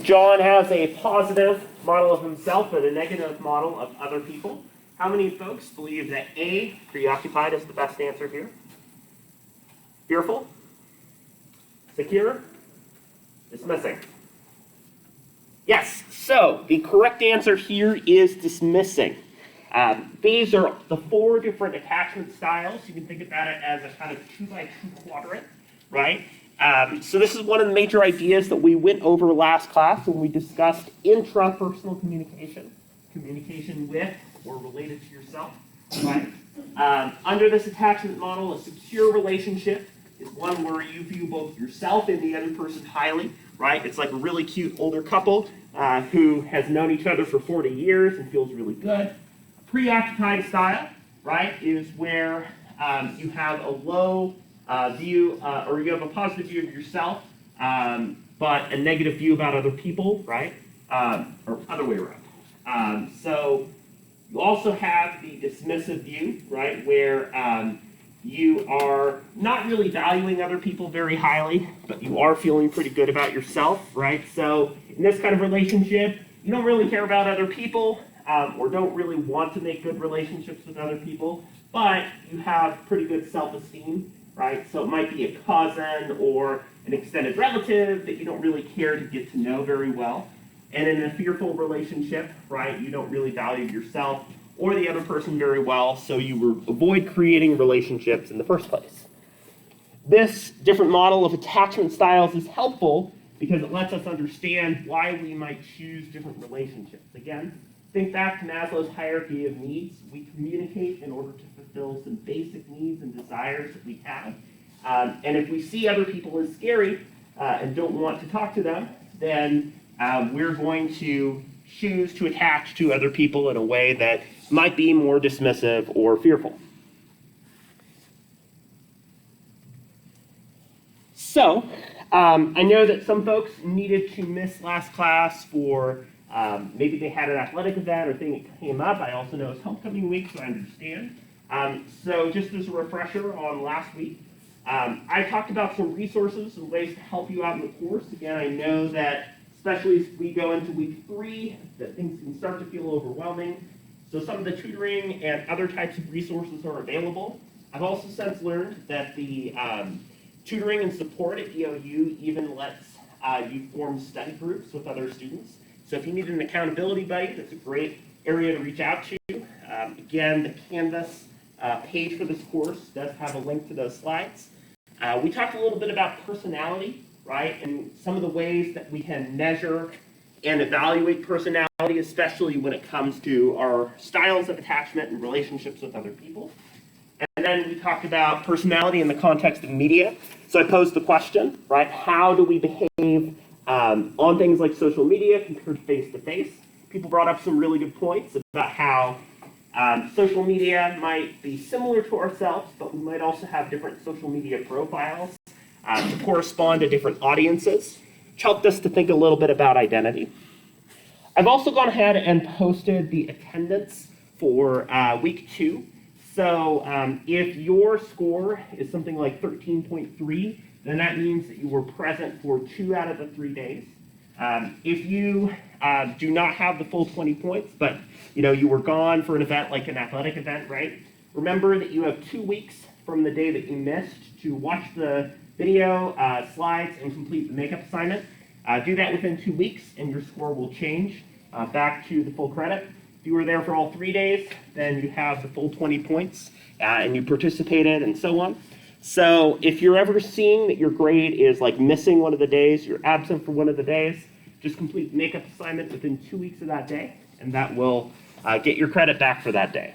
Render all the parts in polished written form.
John has a positive model of himself and a negative model of other people. How many folks believe that A, preoccupied, is the best answer here? Fearful? Secure? Dismissing? Yes, so the correct answer here is dismissing. These are the 4 different attachment styles. You can think about it as a kind of 2x2 quadrant, right? So this is one of the major ideas that we went over last class when we discussed intrapersonal communication, communication with or related to yourself, right? Under this attachment model, a secure relationship is one where you view both yourself and the other person highly, right? It's like a really cute older couple who has known each other for 40 years and feels really good. A preoccupied style, right, is where you have a low view, or you have a positive view of yourself, but a negative view about other people, right? Or other way around. So you also have the dismissive view, right, where you are not really valuing other people very highly, but you are feeling pretty good about yourself, right? So in this kind of relationship, you don't really care about other people, or don't really want to make good relationships with other people, but you have pretty good self-esteem, right? So it might be a cousin or an extended relative that you don't really care to get to know very well. And in a fearful relationship, right, you don't really value yourself or the other person very well, so you avoid creating relationships in the first place. This different model of attachment styles is helpful because it lets us understand why we might choose different relationships. Again, think back to Maslow's hierarchy of needs. We communicate in order to fulfill some basic needs and desires that we have. And if we see other people as scary and don't want to talk to them, then we're going to choose to attach to other people in a way that might be more dismissive or fearful. So, I know that some folks needed to miss last class for maybe they had an athletic event or thing that came up. I also know it's homecoming week, so I understand. So just as a refresher on last week, I talked about some resources and ways to help you out in the course. Again, I know that especially as we go into week 3, that things can start to feel overwhelming. So some of the tutoring and other types of resources are available. I've also since learned that the tutoring and support at EOU even lets you form study groups with other students. So if you need an accountability buddy, that's a great area to reach out to. Again, the Canvas page for this course does have a link to those slides. We talked a little bit about personality, right, and some of the ways that we can measure and evaluate personality, especially when it comes to our styles of attachment and relationships with other people. And then we talked about personality in the context of media. So I posed the question, right, how do we behave on things like social media compared to face-to-face? People brought up some really good points about how social media might be similar to ourselves, but we might also have different social media profiles to correspond to different audiences, which helped us to think a little bit about identity. I've also gone ahead and posted the attendance for week 2. So if your score is something like 13.3, then that means that you were present for 2 out of the 3 days. If you do not have the full 20 points, but you were gone for an event like an athletic event, right? Remember that you have 2 weeks from the day that you missed to watch the video, slides, and complete the makeup assignment. Do that within 2 weeks, and your score will change back to the full credit. If you were there for all 3 days, then you have the full 20 points, and you participated, and so on. So if you're ever seeing that your grade is like missing one of the days, you're absent for one of the days, just complete the makeup assignment within 2 weeks of that day, and that will get your credit back for that day.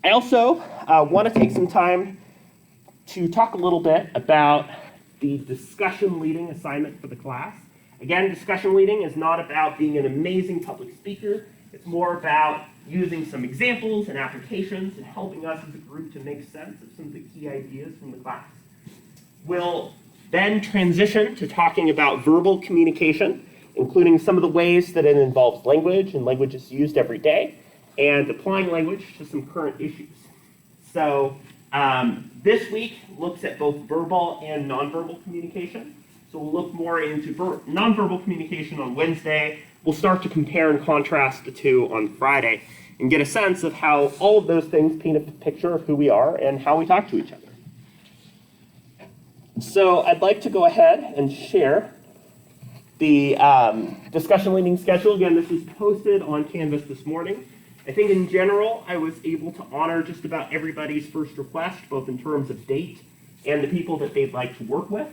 I also want to take some time to talk a little bit about the discussion leading assignment for the class. Again, discussion leading is not about being an amazing public speaker. It's more about using some examples and applications and helping us as a group to make sense of some of the key ideas from the class. We'll then transition to talking about verbal communication, including some of the ways that it involves language and language is used every day, and applying language to some current issues. So this week looks at both verbal and nonverbal communication. So So we'll look more into nonverbal communication on Wednesday. We'll start to compare and contrast the two on Friday and get a sense of how all of those things paint a picture of who we are and how we talk to each other. So I'd like to go ahead and share the discussion leading schedule. Again, this was posted on Canvas this morning. I think in general, I was able to honor just about everybody's first request, both in terms of date and the people that they'd like to work with.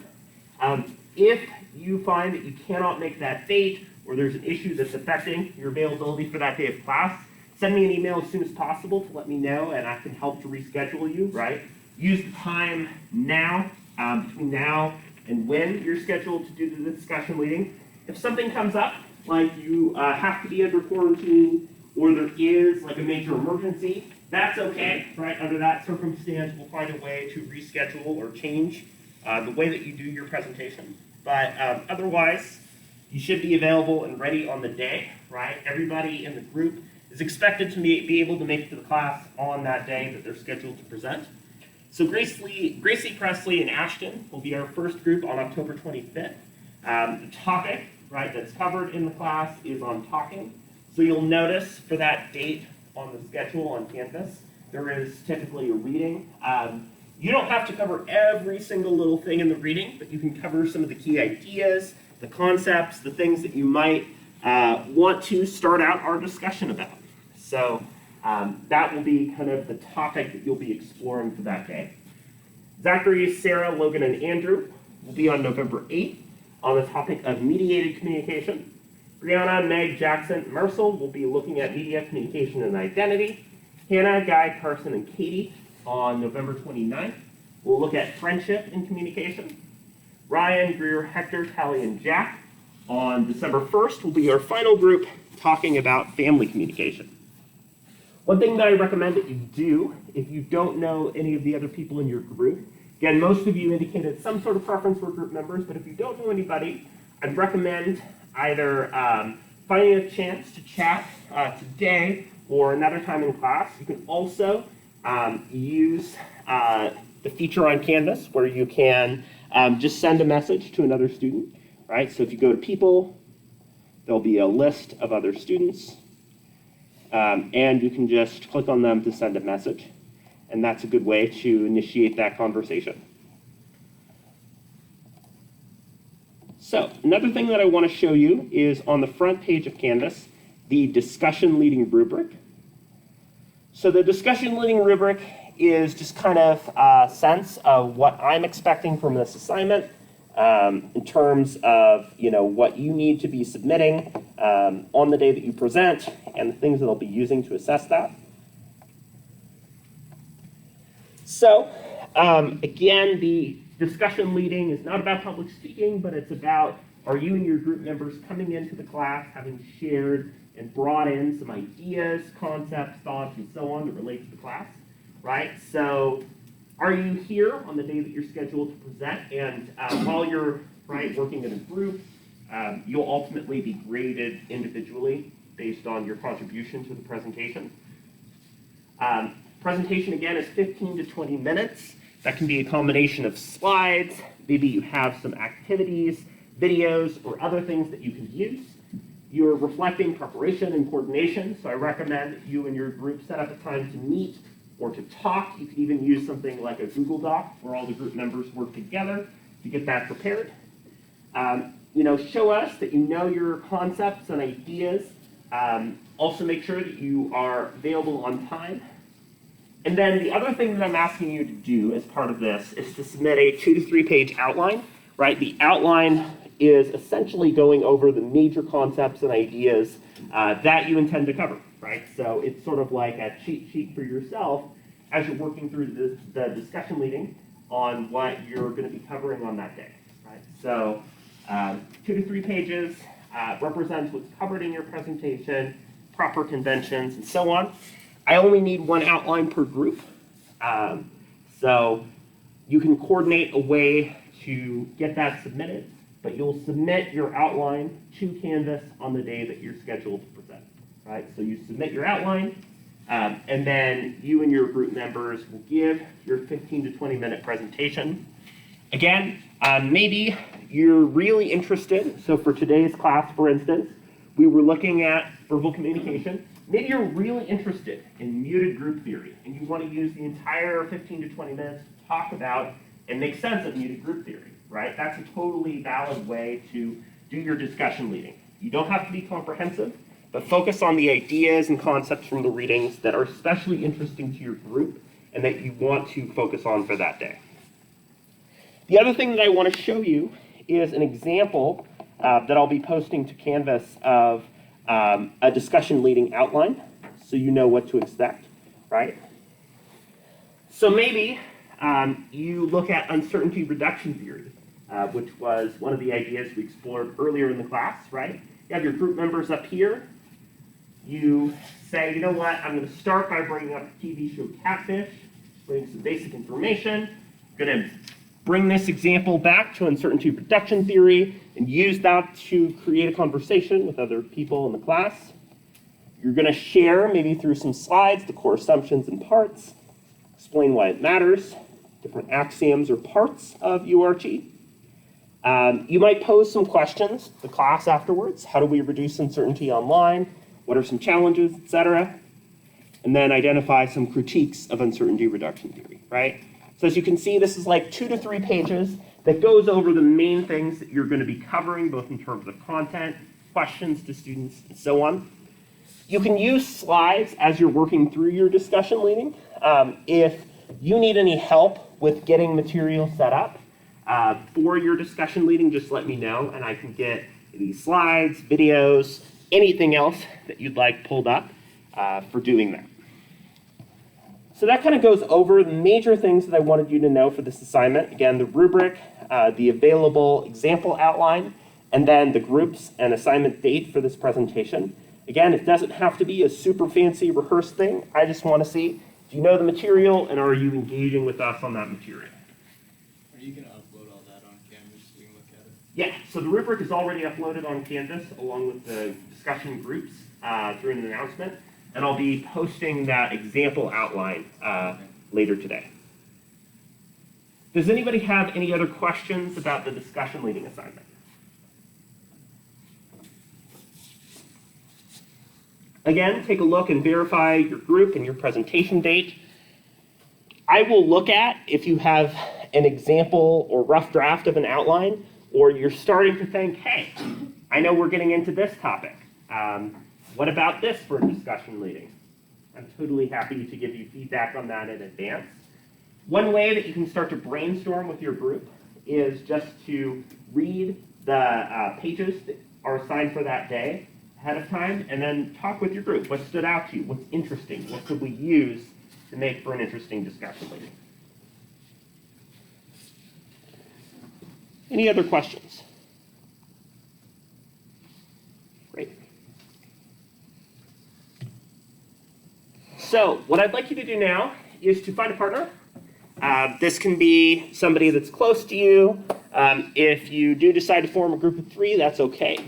If you find that you cannot make that date, or there's an issue that's affecting your availability for that day of class, send me an email as soon as possible to let me know, and I can help to reschedule you, right? Use the time now, between now and when you're scheduled to do the discussion leading. If something comes up, like you have to be under quarantine, or there is like a major emergency, that's okay, right? Under that circumstance, we'll find a way to reschedule or change the way that you do your presentation. But otherwise, you should be available and ready on the day, right? Everybody in the group is expected to be able to make it to the class on that day that they're scheduled to present. So Gracie Presley and Ashton will be our first group on October 25th. The topic, right, that's covered in the class is on talking. So you'll notice for that date on the schedule on Canvas, there is typically a reading. You don't have to cover every single little thing in the reading, but you can cover some of the key ideas, the concepts, the things that you might want to start out our discussion about. So that will be kind of the topic that you'll be exploring for that day. Zachary, Sarah, Logan, and Andrew will be on November 8th on the topic of mediated communication. Brianna, Meg, Jackson, Marcel will be looking at media, communication, and identity. Hannah, Guy, Carson, and Katie on November 29th. We'll look at friendship and communication. Ryan, Greer, Hector, Tally, and Jack on December 1st will be our final group talking about family communication. One thing that I recommend that you do, if you don't know any of the other people in your group, again, most of you indicated some sort of preference for group members, but if you don't know anybody, I'd recommend either finding a chance to chat today or another time in class. You can also use the feature on Canvas where you can just send a message to another student, right? So if you go to people, there'll be a list of other students, and you can just click on them to send a message, and that's a good way to initiate that conversation. So another thing that I want to show you is on the front page of Canvas, the discussion leading rubric. So the discussion leading rubric is just kind of a sense of what I'm expecting from this assignment in terms of what you need to be submitting on the day that you present and the things that I'll be using to assess that. So again, the discussion leading is not about public speaking, but it's about, are you and your group members coming into the class having shared and brought in some ideas, concepts, thoughts, and so on that relate to the class, right? So are you here on the day that you're scheduled to present? And while you're working in a group, you'll ultimately be graded individually based on your contribution to the presentation. Presentation, again, is 15 to 20 minutes. That can be a combination of slides. Maybe you have some activities, videos, or other things that you can use. You're reflecting preparation and coordination, so I recommend that you and your group set up a time to meet or to talk. You could even use something like a Google Doc where all the group members work together to get that prepared. Show us that you know your concepts and ideas. Also make sure that you are available on time. And then the other thing that I'm asking you to do as part of this is to submit a 2 to 3 page outline, right? The outline is essentially going over the major concepts and ideas that you intend to cover, right? So it's sort of like a cheat sheet for yourself as you're working through the discussion leading on what you're going to be covering on that day, right? So 2 to 3 pages represents what's covered in your presentation, proper conventions, and so on. I only need one outline per group. So you can coordinate a way to get that submitted, but you'll submit your outline to Canvas on the day that you're scheduled to present, right? So you submit your outline, and then you and your group members will give your 15 to 20 minute presentation. Again, Maybe you're really interested, so for today's class, for instance, we were looking at verbal communication. Maybe you're really interested in muted group theory, and you want to use the entire 15 to 20 minutes to talk about and make sense of muted group theory, right? That's a totally valid way to do your discussion leading. You don't have to be comprehensive, but focus on the ideas and concepts from the readings that are especially interesting to your group and that you want to focus on for that day. The other thing that I want to show you is an example that I'll be posting to Canvas of a discussion leading outline, so you know what to expect, right? So maybe you look at uncertainty reduction theory, which was one of the ideas we explored earlier in the class, right? You have your group members up here. You say, you know what, I'm going to start by bringing up the TV show Catfish, bringing some basic information. I'm going to bring this example back to uncertainty reduction theory and use that to create a conversation with other people in the class. You're going to share, maybe through some slides, the core assumptions and parts, explain why it matters, different axioms or parts of URT. You might pose some questions to the class afterwards. How do we reduce uncertainty online? What are some challenges, etc.? And then identify some critiques of uncertainty reduction theory, right? So as you can see, this is like 2 to 3 pages that goes over the main things that you're going to be covering, both in terms of content, questions to students, and so on. You can use slides as you're working through your discussion leading. If you need any help with getting material set up for your discussion leading, just let me know, and I can get these slides, videos, anything else that you'd like pulled up for doing that. So that kind of goes over the major things that I wanted you to know for this assignment. Again, the rubric, the available example outline, and then the groups and assignment date for this presentation. Again, it doesn't have to be a super fancy rehearsed thing. I just want to see, do you know the material and are you engaging with us on that material? Are you going to upload all that on Canvas so we can look at it? Yeah, so the rubric is already uploaded on Canvas along with the discussion groups during an announcement. And I'll be posting that example outline later today. Does anybody have any other questions about the discussion leading assignment? Again, take a look and verify your group and your presentation date. I will look at if you have an example or rough draft of an outline, or you're starting to think, hey, I know we're getting into this topic. What about this for discussion leading? I'm totally happy to give you feedback on that in advance. One way that you can start to brainstorm with your group is just to read the pages that are assigned for that day ahead of time, and then talk with your group. What stood out to you? What's interesting? What could we use to make for an interesting discussion leading? Any other questions? Great. So what I'd like you to do now is to find a partner. This can be somebody that's close to you. If you do decide to form a group of 3, that's okay.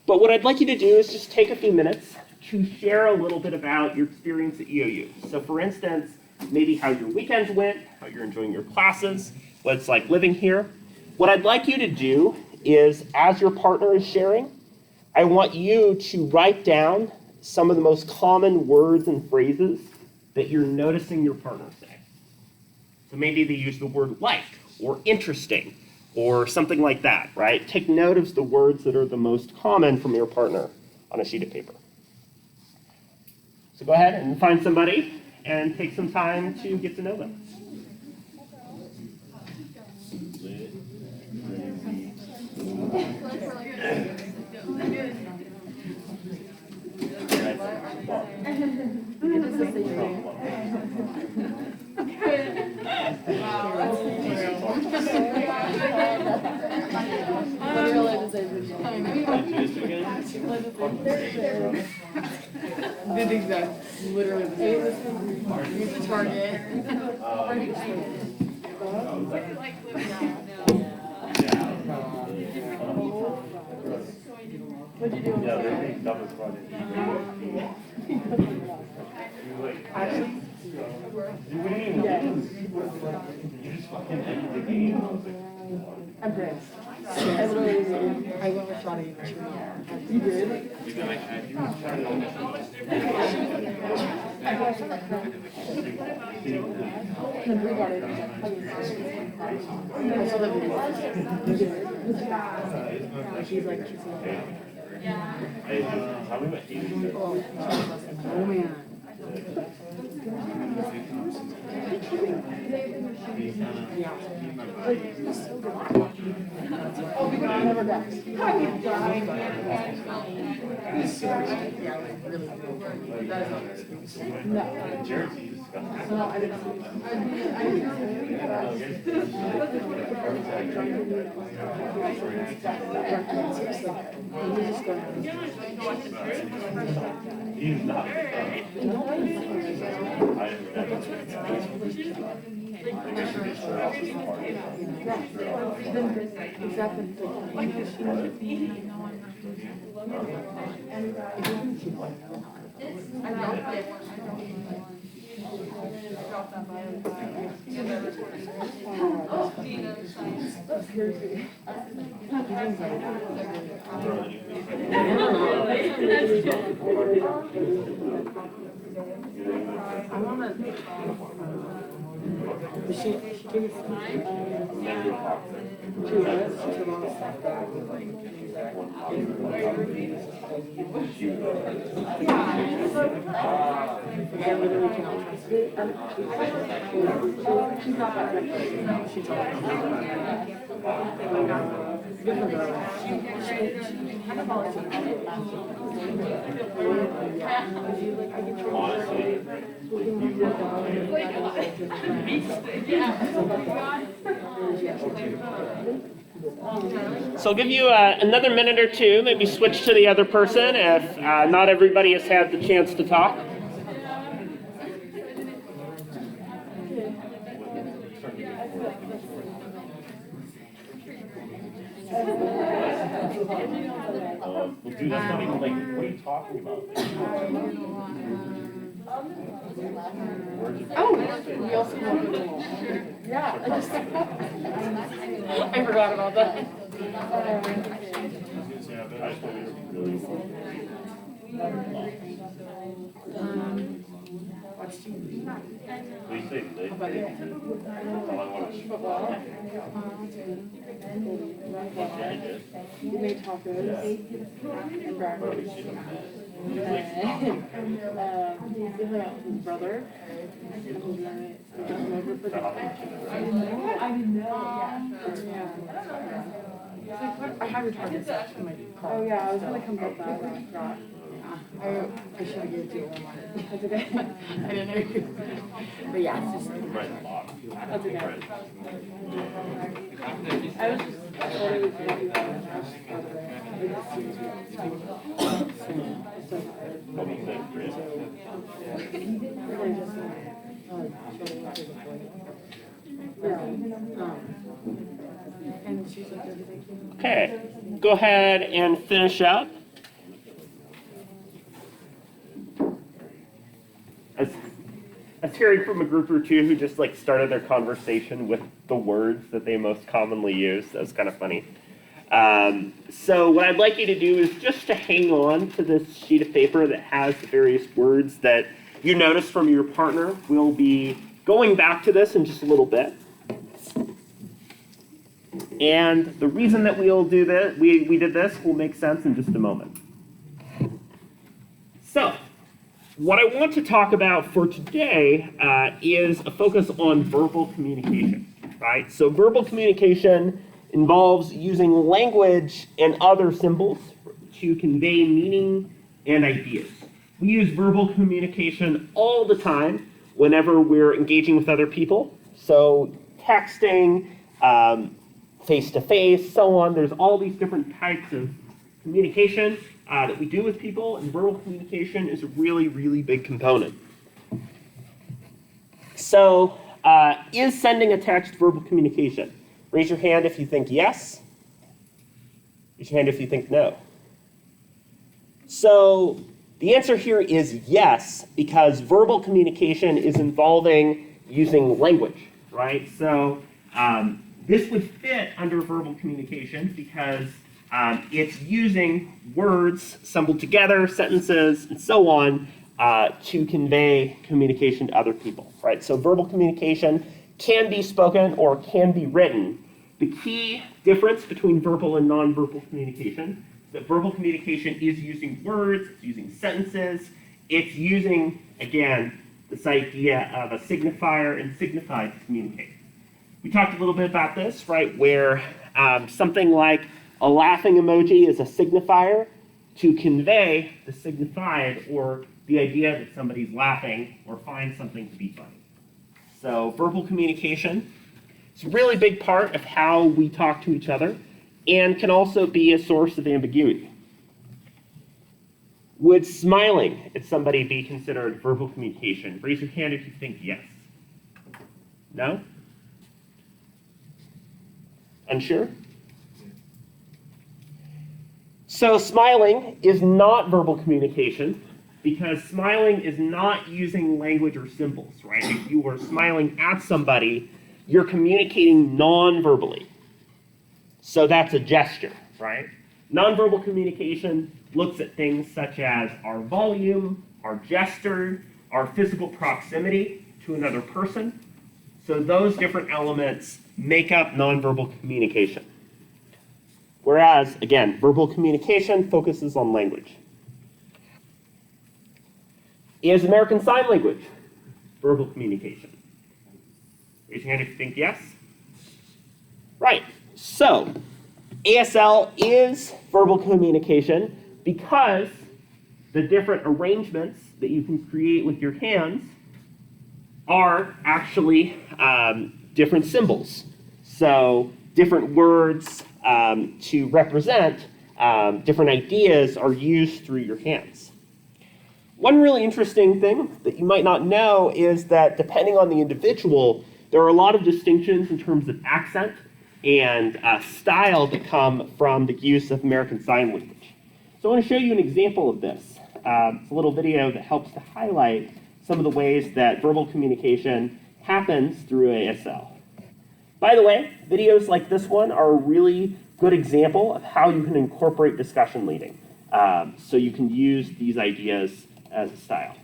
But what I'd like you to do is just take a few minutes to share a little bit about your experience at EOU. So for instance, maybe how your weekends went, how you're enjoying your classes, what it's like living here. What I'd like you to do is, as your partner is sharing, I want you to write down some of the most common words and phrases that you're noticing your partner say. So maybe they use the word like, or interesting, or something like that, right? Take note of the words that are the most common from your partner on a sheet of paper. So go ahead and find somebody and take some time to get to know them. Did exact, literally the same. Use the target. What'd you do? Actually, I'm great. I literally, I went with Shawty. You did? And we got it. I saw the video. She's like kissing her. Oh man. Yeah. Oh, we never got. No. Jersey. No, I didn't. He's not. I want to. She gave us 2 minutes to run a step back. I literally cannot trust it. She's not that good. She told me. Good for her. So I'll give you another minute or two, maybe switch to the other person if not everybody has had the chance to talk. Well, dude, that's not even like, what are you talking about? Oh, we also have yeah, I just I forgot about that. Watch TV. What do you say, Lee? How about you? Football. We made tacos and brownies. We hung out with his brother. And we got him over for dinner. I didn't know. Yeah. I have your target in my car. Oh yeah, I was gonna come get that, but I forgot. I should have given it to you. That's okay. I didn't know you. But yeah, it's just. That's okay. I was just. I thought it was really Okay, go ahead and finish up. I was hearing from a group or two who just like started their conversation with the words that they most commonly use. That was kind of funny. So what I'd like you to do is just to hang on to this sheet of paper that has the various words that you notice from your partner. We'll be going back to this in just a little bit. And the reason that we'll do this, we did this will make sense in just a moment. So, what I want to talk about for today is a focus on verbal communication, right? So verbal communication involves using language and other symbols to convey meaning and ideas. We use verbal communication all the time whenever we're engaging with other people. So texting, face-to-face, so on. There's all these different types of communication that we do with people, and verbal communication is a really, really big component. So, is sending a text verbal communication? Raise your hand if you think yes. Raise your hand if you think no. So, the answer here is yes, because verbal communication is involving using language, right? So, This would fit under verbal communication because it's using words assembled together, sentences, and so on, to convey communication to other people, right? So verbal communication can be spoken or can be written. The key difference between verbal and nonverbal communication is that verbal communication is using words, it's using sentences, it's using, again, this idea of a signifier and signified to communicate. We talked a little bit about this, right, where something like a laughing emoji is a signifier to convey the signified or the idea that somebody's laughing or finds something to be funny. So verbal communication is a really big part of how we talk to each other and can also be a source of ambiguity. Would smiling at somebody be considered verbal communication? Raise your hand if you think yes. No? Unsure? So smiling is not verbal communication because smiling is not using language or symbols, right? If you are smiling at somebody, you're communicating non-verbally. So that's a gesture, right? Nonverbal communication looks at things such as our volume, our gesture, our physical proximity to another person. So those different elements make up nonverbal communication. Whereas, again, verbal communication focuses on language. Is American Sign Language verbal communication? Raise your hand if you think yes. Right. So, ASL is verbal communication because the different arrangements that you can create with your hands are actually different symbols. So different words to represent different ideas are used through your hands. One really interesting thing that you might not know is that depending on the individual, there are a lot of distinctions in terms of accent and style that come from the use of American Sign Language. So I want to show you an example of this. It's a little video that helps to highlight some of the ways that verbal communication happens through ASL. By the way, videos like this one are a really good example of how you can incorporate discussion leading. So you can use these ideas as a style.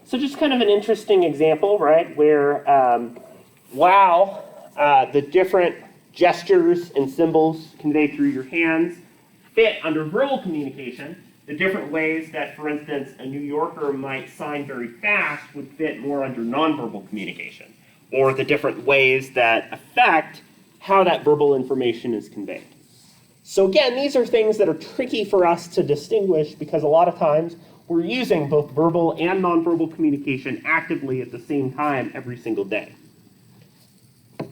So just kind of an interesting example, right, where while the different gestures and symbols conveyed through your hands fit under verbal communication, the different ways that, for instance, a New Yorker might sign very fast would fit more under nonverbal communication, or the different ways that affect how that verbal information is conveyed. So again, these are things that are tricky for us to distinguish because a lot of times we're using both verbal and nonverbal communication actively at the same time every single day. Would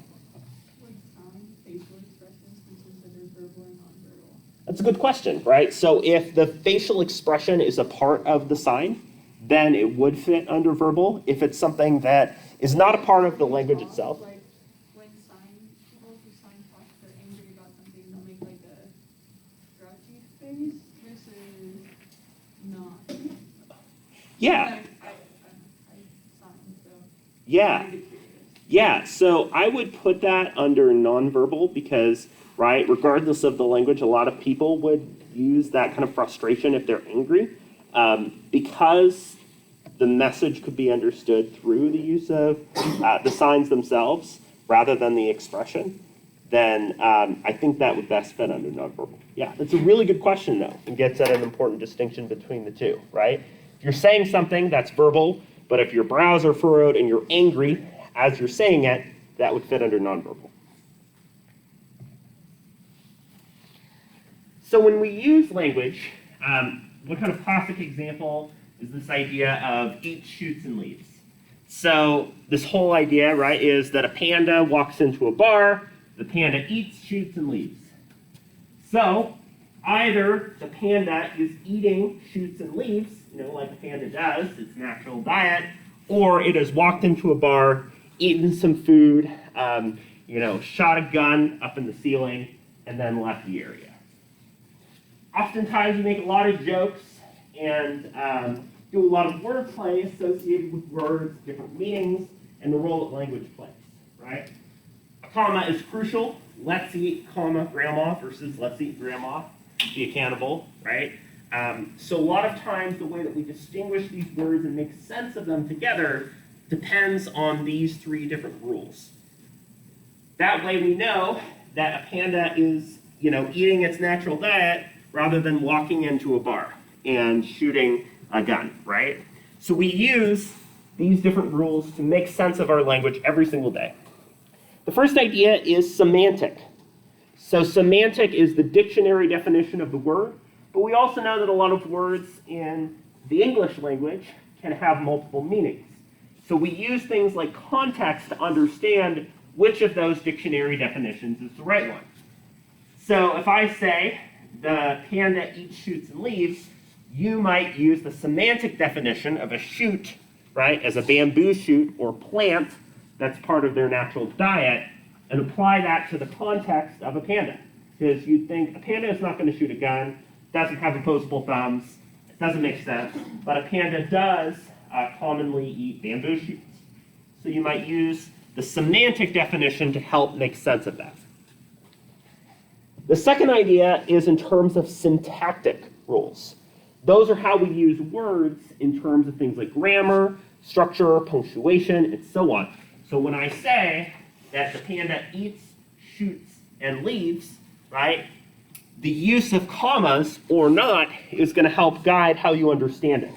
facial expressions be considered verbal and nonverbal? That's a good question, right? So if the facial expression is a part of the sign, then it would fit under verbal. If it's something that is not a part of the language itself. Like when people who sign talk, they're angry about something, they'll make like a grouchy face versus not. Yeah. Yeah. Yeah, so I would put that under nonverbal because, right, regardless of the language, a lot of people would use that kind of frustration if they're angry. Because the message could be understood through the use of the signs themselves rather than the expression, then I think that would best fit under nonverbal. Yeah, it's a really good question, though, and gets at an important distinction between the two, right? If you're saying something, that's verbal, but if your brows are furrowed and you're angry as you're saying it, that would fit under nonverbal. So when we use language, one kind of classic example is this idea of eats, shoots, and leaves. So this whole idea, right, is that a panda walks into a bar, the panda eats, shoots, and leaves. So either the panda is eating, shoots, and leaves, like a panda does, its natural diet, or it has walked into a bar, eaten some food, shot a gun up in the ceiling, and then left the area. Oftentimes we make a lot of jokes and do a lot of wordplay associated with words, different meanings, and the role that language plays, right? A comma is crucial. Let's eat, comma, grandma versus let's eat grandma. Be accountable, right? So a lot of times the way that we distinguish these words and make sense of them together depends on these three different rules. That way we know that a panda is, eating its natural diet rather than walking into a bar and shooting a gun, right? So we use these different rules to make sense of our language every single day. The first idea is semantic. So semantic is the dictionary definition of the word, but we also know that a lot of words in the English language can have multiple meanings. So we use things like context to understand which of those dictionary definitions is the right one. So if I say the panda eats, shoots, and leaves, you might use the semantic definition of a shoot, right, as a bamboo shoot or plant that's part of their natural diet, and apply that to the context of a panda. Because you'd think a panda is not going to shoot a gun, doesn't have opposable thumbs, it doesn't make sense, but a panda does commonly eat bamboo shoots. So you might use the semantic definition to help make sense of that. The second idea is in terms of syntactic rules. Those are how we use words in terms of things like grammar, structure, punctuation, and so on. So when I say that the panda eats, shoots, and leaves, right, the use of commas or not is going to help guide how you understand it.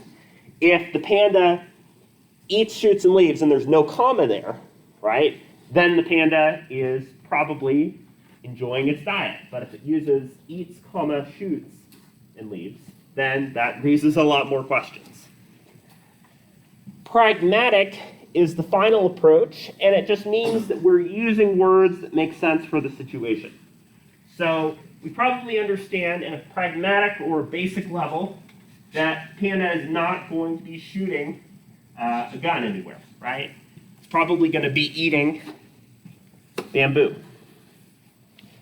If the panda eats, shoots, and leaves and there's no comma there, right, then the panda is probably enjoying its diet. But if it uses eats, comma, shoots, and leaves, then that raises a lot more questions. Pragmatic is the final approach, and it just means that we're using words that make sense for the situation. So we probably understand at a pragmatic or basic level that panda is not going to be shooting a gun anywhere, right? It's probably going to be eating bamboo.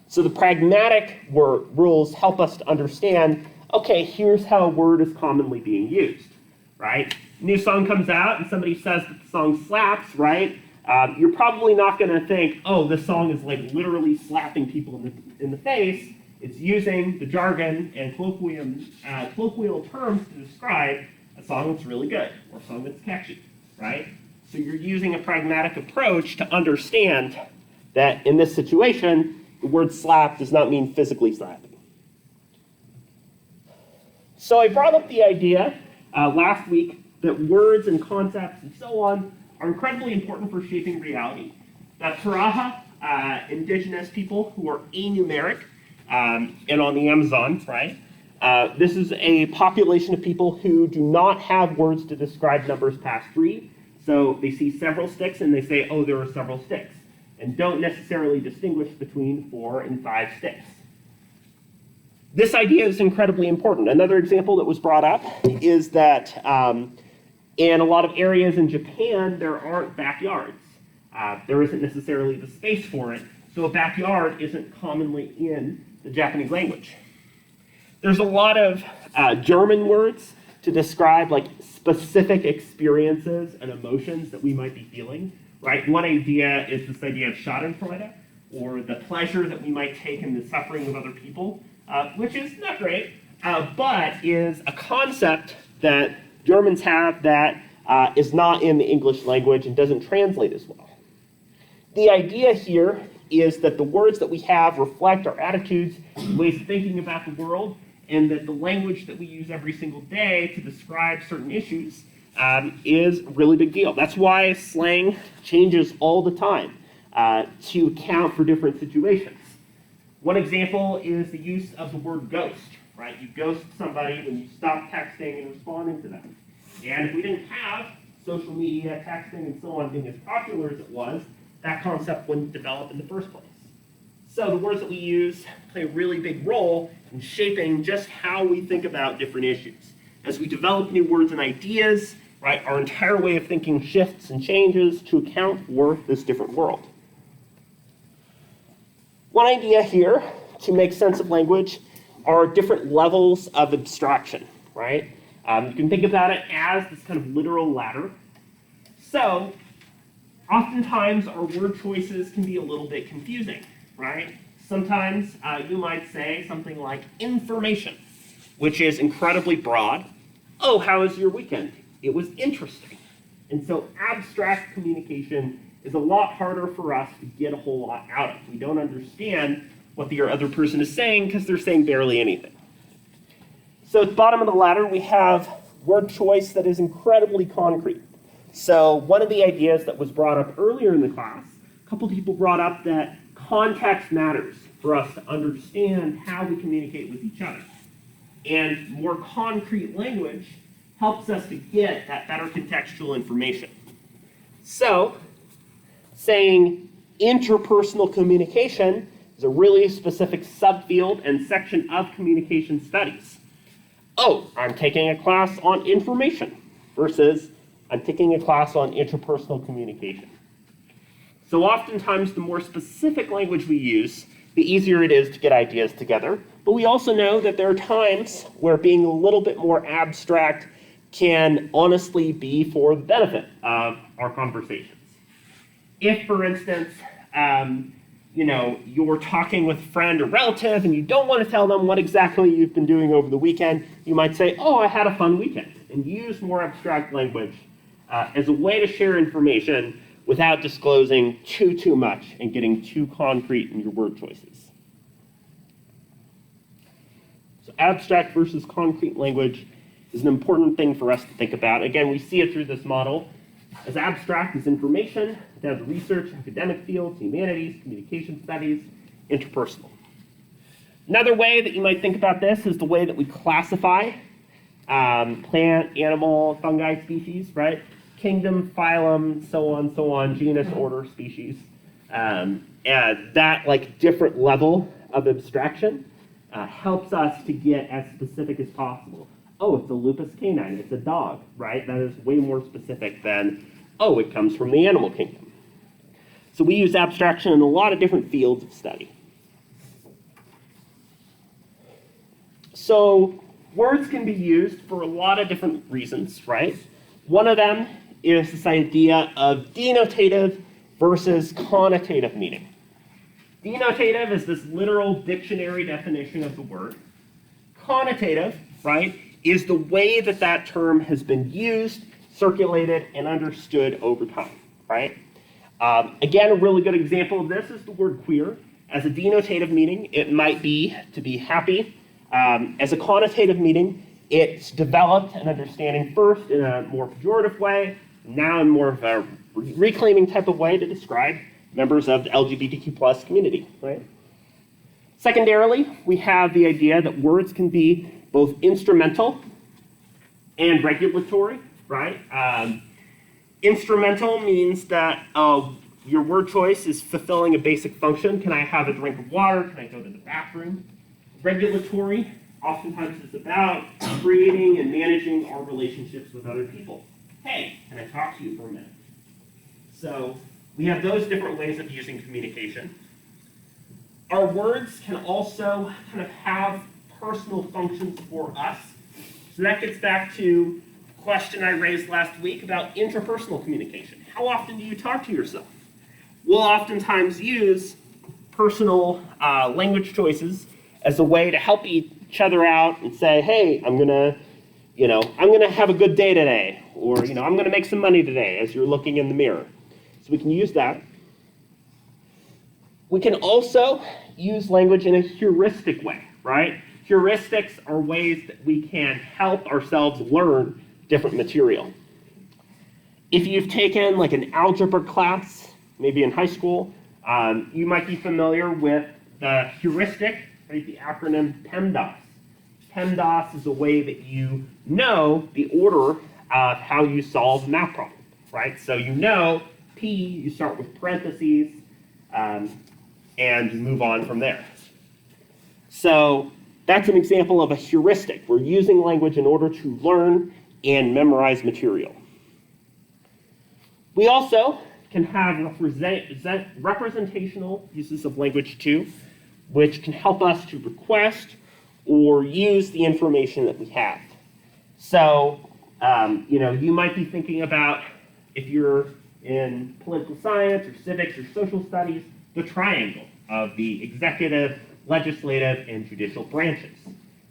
So the pragmatic rules help us to understand, okay, here's how a word is commonly being used, right? New song comes out and somebody says that the song slaps, right? You're probably not going to think, oh, this song is like literally slapping people in the face. It's using the jargon and colloquial terms to describe a song that's really good or a song that's catchy, right? So you're using a pragmatic approach to understand that in this situation, the word slap does not mean physically slapping. So I brought up the idea last week that words and concepts and so on are incredibly important for shaping reality. The Taraha, indigenous people who are anumeric, and on the Amazon, right? This is a population of people who do not have words to describe numbers past 3. So they see several sticks and they say, oh, there are several sticks, and don't necessarily distinguish between 4 and 5 sticks. This idea is incredibly important. Another example that was brought up is that in a lot of areas in Japan, there aren't backyards. There isn't necessarily the space for it, so a backyard isn't commonly in the Japanese language. There's a lot of German words to describe like specific experiences and emotions that we might be feeling, right? One idea is this idea of Schadenfreude, or the pleasure that we might take in the suffering of other people, which is not great, but is a concept that Germans have that is not in the English language and doesn't translate as well. The idea here is that the words that we have reflect our attitudes, ways of thinking about the world, and that the language that we use every single day to describe certain issues is a really big deal. That's why slang changes all the time to account for different situations. One example is the use of the word ghost, right? You ghost somebody when you stop texting and responding to them. And if we didn't have social media, texting, and so on being as popular as it was, that concept wouldn't develop in the first place. So the words that we use play a really big role in shaping just how we think about different issues. As we develop new words and ideas, right, our entire way of thinking shifts and changes to account for this different world. One idea here to make sense of language are different levels of abstraction, right? You can think about it as this kind of literal ladder. So oftentimes our word choices can be a little bit confusing, right? Sometimes you might say something like information, which is incredibly broad. Oh, how was your weekend? It was interesting. And so abstract communication is a lot harder for us to get a whole lot out of. We don't understand what the other person is saying because they're saying barely anything. So at the bottom of the ladder, we have word choice that is incredibly concrete. So one of the ideas that was brought up earlier in the class, a couple people brought up that context matters for us to understand how we communicate with each other. And more concrete language helps us to get that better contextual information. So saying interpersonal communication is a really specific subfield and section of communication studies. Oh, I'm taking a class on information versus I'm taking a class on interpersonal communication. So oftentimes the more specific language we use, the easier it is to get ideas together. But we also know that there are times where being a little bit more abstract can honestly be for the benefit of our conversations. If, for instance, you're talking with a friend or relative and you don't want to tell them what exactly you've been doing over the weekend, you might say, oh, I had a fun weekend, and use more abstract language as a way to share information without disclosing too much and getting too concrete in your word choices. So abstract versus concrete language is an important thing for us to think about. Again, we see it through this model. As abstract as information, down to research, academic fields, humanities, communication studies, interpersonal. Another way that you might think about this is the way that we classify plant, animal, fungi species, right? Kingdom, phylum, so on, genus, order, species. And that like different level of abstraction helps us to get as specific as possible. Oh, it's a lupus canine, it's a dog, right? That is way more specific than, oh, it comes from the animal kingdom. So we use abstraction in a lot of different fields of study. So words can be used for a lot of different reasons, right? One of them is this idea of denotative versus connotative meaning. Denotative is this literal dictionary definition of the word. Connotative, right, is the way that that term has been used, circulated, and understood over time, right? Again, a really good example of this is the word queer. As a denotative meaning, it might be to be happy. As a connotative meaning, it's developed an understanding first in a more pejorative way, now in more of a reclaiming type of way to describe members of the LGBTQ+ community, right? Secondarily, we have the idea that words can be both instrumental and regulatory, right? Instrumental means that your word choice is fulfilling a basic function. Can I have a drink of water? Can I go to the bathroom? Regulatory oftentimes is about creating and managing our relationships with other people. Hey, can I talk to you for a minute? So we have those different ways of using communication. Our words can also kind of have personal functions for us. So that gets back to a question I raised last week about interpersonal communication. How often do you talk to yourself? We'll oftentimes use personal language choices as a way to help each other out and say, hey, I'm gonna have a good day today, or I'm gonna make some money today as you're looking in the mirror. So we can use that. We can also use language in a heuristic way, right? Heuristics are ways that we can help ourselves learn different material. If you've taken like an algebra class, maybe in high school, you might be familiar with the heuristic, right? The acronym PEMDAS. PEMDAS is a way that you know the order of how you solve a math problem, right? So P, you start with parentheses, and you move on from there. So that's an example of a heuristic. We're using language in order to learn and memorize material. We also can have representational uses of language too, which can help us to request or use the information that we have. So, you might be thinking about, if you're in political science or civics or social studies, the triangle of the executive, legislative, and judicial branches.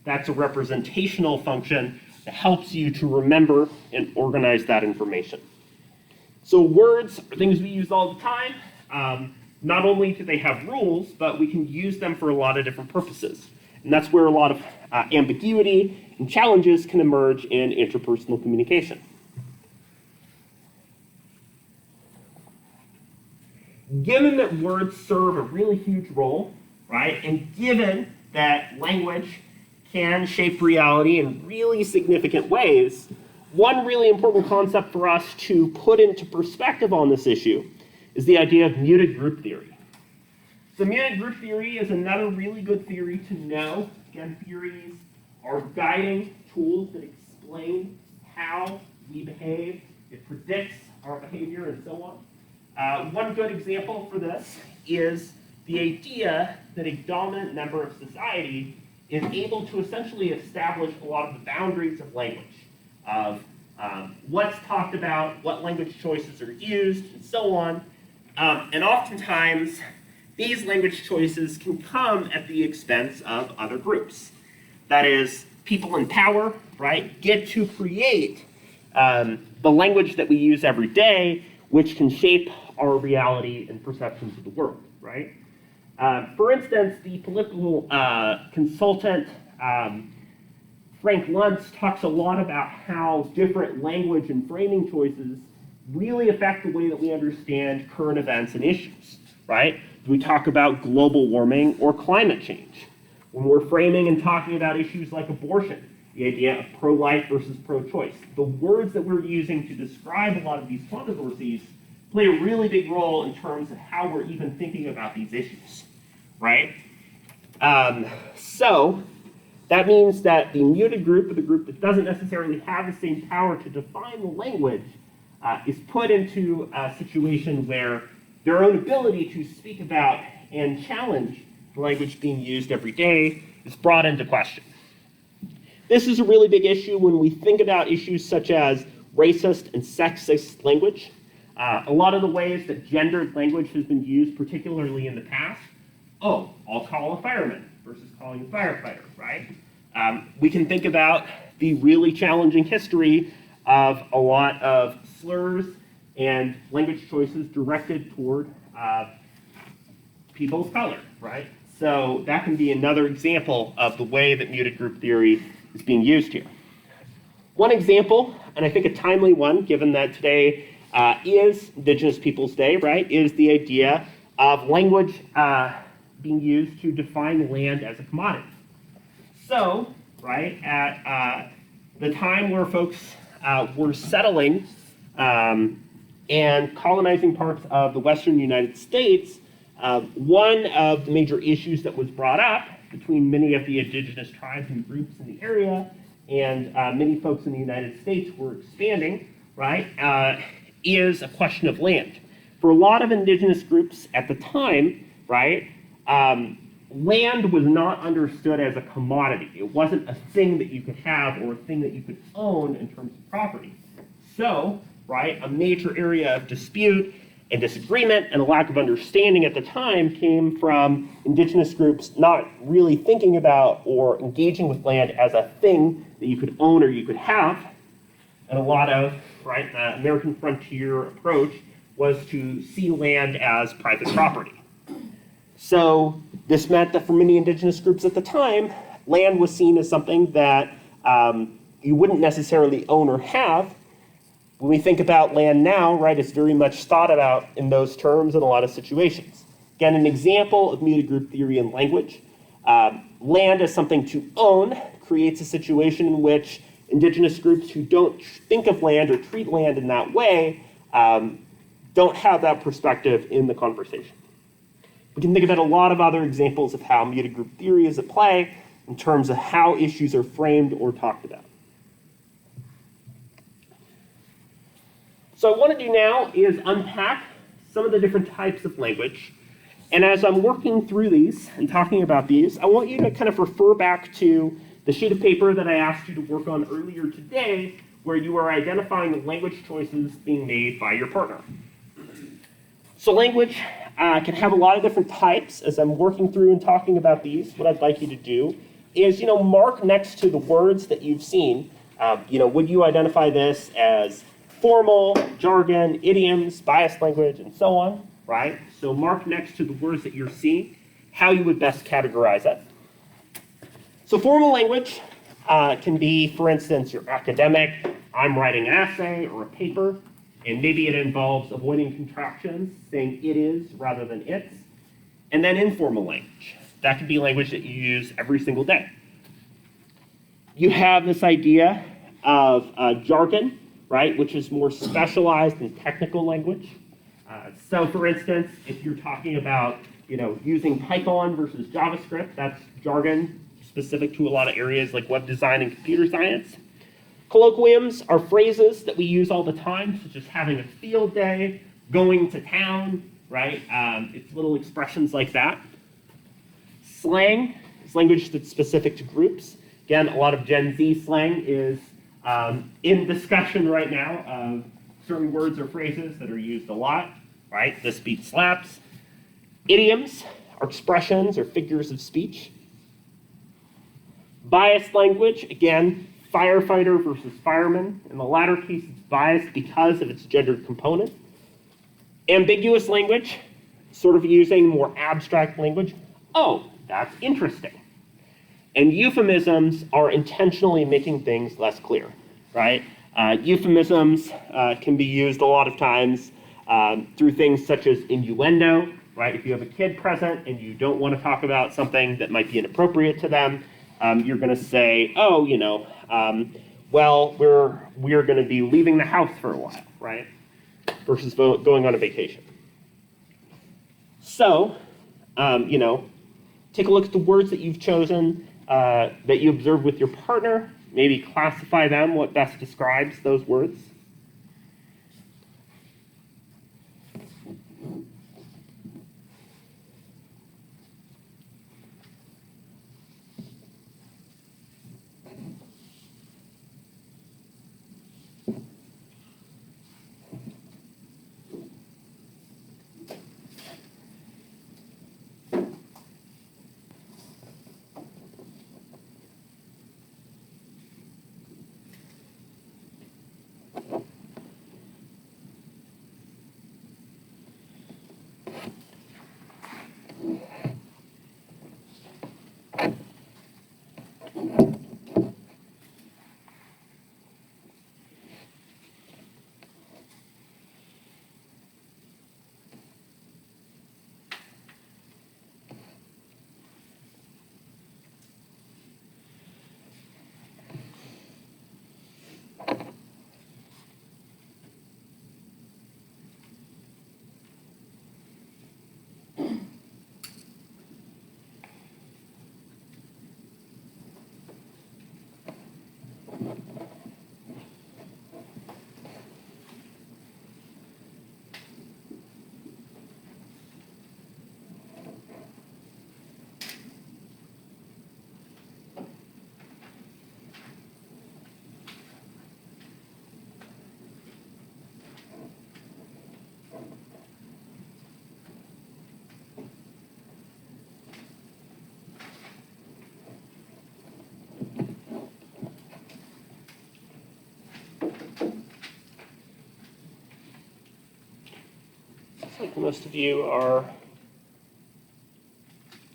That's a representational function that helps you to remember and organize that information. So words are things we use all the time. Not only do they have rules, but we can use them for a lot of different purposes. And that's where a lot of ambiguity and challenges can emerge in interpersonal communication. Given that words serve a really huge role, right, and given that language can shape reality in really significant ways, one really important concept for us to put into perspective on this issue is the idea of muted group theory. So muted group theory is another really good theory to know. Again, theories are guiding tools that explain how we behave. It predicts our behavior and so on. One good example for this is the idea that a dominant member of society is able to essentially establish a lot of the boundaries of language, of what's talked about, what language choices are used, and so on. And oftentimes, these language choices can come at the expense of other groups. That is, people in power, right, get to create the language that we use every day, which can shape our reality and perceptions of the world, right? For instance, the political consultant Frank Luntz talks a lot about how different language and framing choices really affect the way that we understand current events and issues, right? We talk about global warming or climate change. When we're framing and talking about issues like abortion, the idea of pro-life versus pro-choice, the words that we're using to describe a lot of these controversies play a really big role in terms of how we're even thinking about these issues, right? So that means that the muted group, or the group that doesn't necessarily have the same power to define the language, is put into a situation where their own ability to speak about and challenge the language being used every day is brought into question. This is a really big issue when we think about issues such as racist and sexist language. A lot of the ways that gendered language has been used, particularly in the past, I'll call a fireman versus calling a firefighter, right? We can think about the really challenging history of a lot of slurs and language choices directed toward people of color, right? So that can be another example of the way that muted group theory is being used here. One example, and I think a timely one, given that today is Indigenous Peoples Day, right, is the idea of language being used to define land as a commodity. So, right, at the time where folks were settling and colonizing parts of the western United States, one of the major issues that was brought up between many of the indigenous tribes and groups in the area and many folks in the United States who were expanding, right, is a question of land. For a lot of indigenous groups at the time, right, land was not understood as a commodity. It wasn't a thing that you could have or a thing that you could own in terms of property. So, right, a major area of dispute and disagreement and a lack of understanding at the time came from indigenous groups not really thinking about or engaging with land as a thing that you could own or you could have. And a lot of, right, the American frontier approach was to see land as private property. So this meant that for many indigenous groups at the time, land was seen as something that you wouldn't necessarily own or have. When we think about land now, right, it's very much thought about in those terms in a lot of situations. Again, an example of muted group theory in language. Land as something to own creates a situation in which indigenous groups who don't think of land or treat land in that way don't have that perspective in the conversation. We can think about a lot of other examples of how muted group theory is at play in terms of how issues are framed or talked about. So what I want to do now is unpack some of the different types of language. And as I'm working through these and talking about these, I want you to kind of refer back to the sheet of paper that I asked you to work on earlier today, where you are identifying the language choices being made by your partner. So language can have a lot of different types. As I'm working through and talking about these, what I'd like you to do is, mark next to the words that you've seen. Would you identify this as formal, jargon, idioms, biased language, and so on, right? So mark next to the words that you're seeing how you would best categorize it. So formal language can be, for instance, your academic, I'm writing an essay or a paper, and maybe it involves avoiding contractions, saying it is rather than it's. And then informal language. That could be language that you use every single day. You have this idea of jargon, right, which is more specialized and technical language. So for instance, if you're talking about, using Python versus JavaScript, that's jargon specific to a lot of areas like web design and computer science. Colloquiums are phrases that we use all the time, such as having a field day, going to town, right? It's little expressions like that. Slang is language that's specific to groups. Again, a lot of Gen Z slang is in discussion right now of certain words or phrases that are used a lot, right? This beat slaps. Idioms are expressions or figures of speech. Biased language, again, firefighter versus fireman. In the latter case, it's biased because of its gendered component. Ambiguous language, sort of using more abstract language. Oh, that's interesting. And euphemisms are intentionally making things less clear, right? Euphemisms can be used a lot of times through things such as innuendo, right? If you have a kid present and you don't want to talk about something that might be inappropriate to them, you're going to say, well, we're going to be leaving the house for a while, right? Versus going on a vacation. So, take a look at the words that you've chosen, that you observe with your partner, maybe classify them, what best describes those words. Most of you are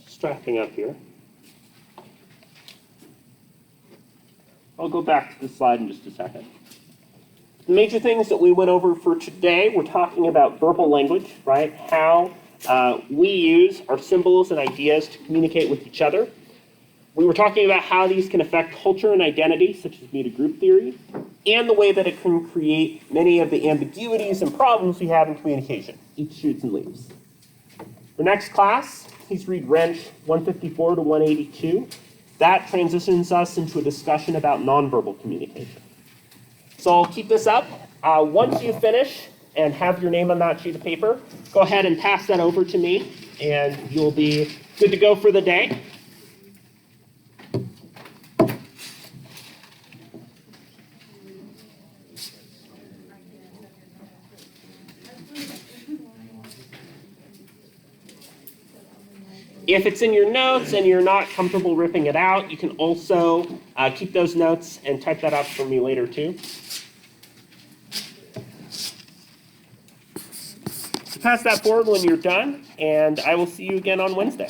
strapping up here. I'll go back to the slide in just a second. The major things that we went over for today, we're talking about verbal language, right? How we use our symbols and ideas to communicate with each other. We were talking about how these can affect culture and identity, such as meta-group theory, and the way that it can create many of the ambiguities and problems we have in communication. Eat, shoots, and leaves. For next class, please read Wrench 154 to 182. That transitions us into a discussion about nonverbal communication. So I'll keep this up. Once you finish and have your name on that sheet of paper, go ahead and pass that over to me, and you'll be good to go for the day. If it's in your notes and you're not comfortable ripping it out, you can also keep those notes and type that up for me later too. So pass that forward when you're done, and I will see you again on Wednesday.